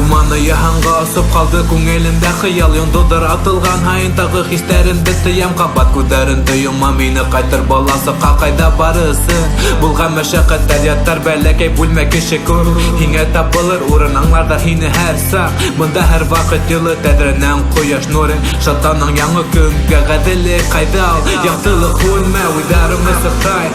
Туманы яһанға асып қалды күңелімдә хыял Йондыдыр атылған хайын тағы хистәрімді тыям Қабат күтәрінді йома мені қайтыр баласы қайда барысын Бұлған мәшәқәттәр яттар бәләкәй бүлмә кеше көп Хиңә тапылыр урын аңларда хине һәр сақ Бында һәр вақыт йылы тәдрәнән қояш нурын Шатаның яңы көнгә ғәделі қайдал Яқтылық үлмә уйдарымы сықтай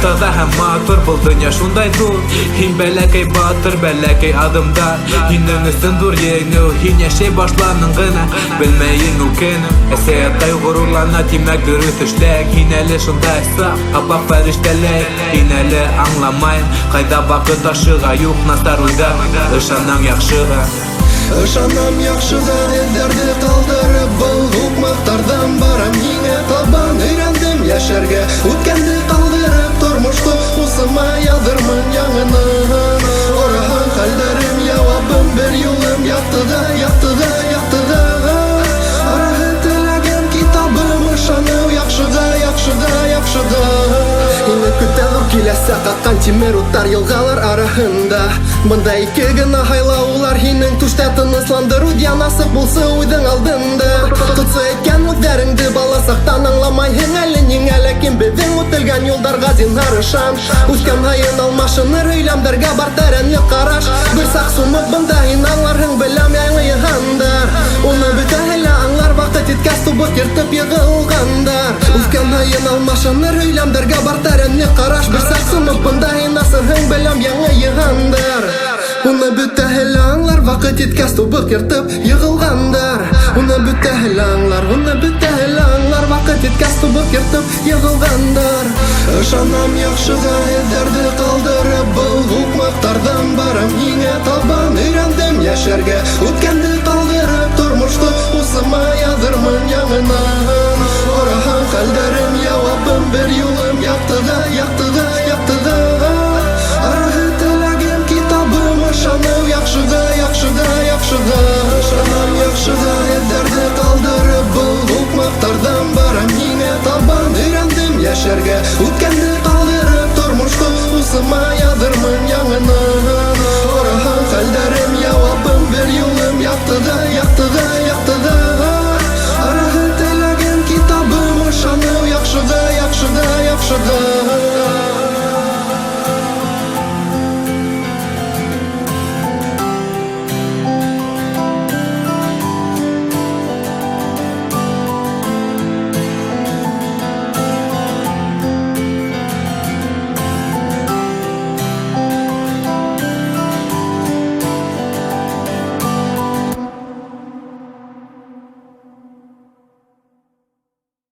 Тағда һәм матур бұл дөнья шундай dur Хин бәләкәй батыр бәләкәй адымдар Хиннің өстін дур еңеу Хин яшей башланың ғына Білмәйін ул кенім Әсәяттай ғырурлана тимәк дөріс эшләк Хин әлі шундай сақ Апақ фәрештәләй Хин әлі аңламайын Қайда бақыт ашыға юқ настар уйда Ышанам яқшыға Ышанам яқшыға елдерді қалдырып Бұл ғұқмақтардан барам Еңе табан үйрендім яшәргә Үткенді қалдырып тормышты Усыма ядырмын яңынан Орахан хәлдерім явабым бір юлым Яқтыға, яқтыға, яқтыға Арағы теләген китабым Ышану яқшыға, яқшыға, яқшыға Ине күтәлір киләсә қаққан тимер уттар елғалар арахында Бында ике гына хайлаулар Хинең түштә тынысландыру Дьянасы булсы уйдың алдында Тотсы әйткән үкдәріңді бала сақтан аңламайһың әлі Ниңә ләкин беҙҙең үтелгән юлдарға зинһар ышан Үткән һайын алмашыныр һөйләмдәргә бар тәрәнле ҡараш Бер саҡ сумып бында һин аңларһың беләм яңы йыһандар Уны бөтәһе лә аңлар ваҡыт еткәс тубыҡ йыртып йығылғандар Үткән һайын алмашыныр һөйләмдәргә бар тәрәнле ҡараш Бер саҡ сумып бында һин асырһың беләм яңы йыһандар Уны бөтәһе лә аңлар ваҡыт еткәс тубыҡ йыртып йығылғандар Уны бөтәһе лә аңлар, уны бөтәһе лә аңлар ваҡыт еткәс тубыҡ йыртып йығылғандар Ышанам яҡшыға елдәрҙе ҡалдырып Был ғуҡмаҡтарҙан барам һиңә табан Өйрәндем йәшәргә үткәнде ҡалдырып Тормошто усыма яҙырмын яңынан Ораһаң хәлдәрем яуабым бер юлым Яҡтыға, яҡтыға, яҡтыға Арағы теләгем китабым Ышаныу яҡшыға, яҡшыға, яҡшыға Ышанам яҡшыға елдәрҙе ҡалдырып Был ғуҡмаҡтарҙан барам һиңә табан Өйрәндем йәшәргә үткәнде ҡалдырып Тормошто усыма яҙырмын яңынан Ораһаң хәлдәрем яуабым бер юлым Яҡтыға, яҡтыға, яҡтыға Арағы теләгем китабым Ышаныу яҡшыға, яҡшыға, яҡшыға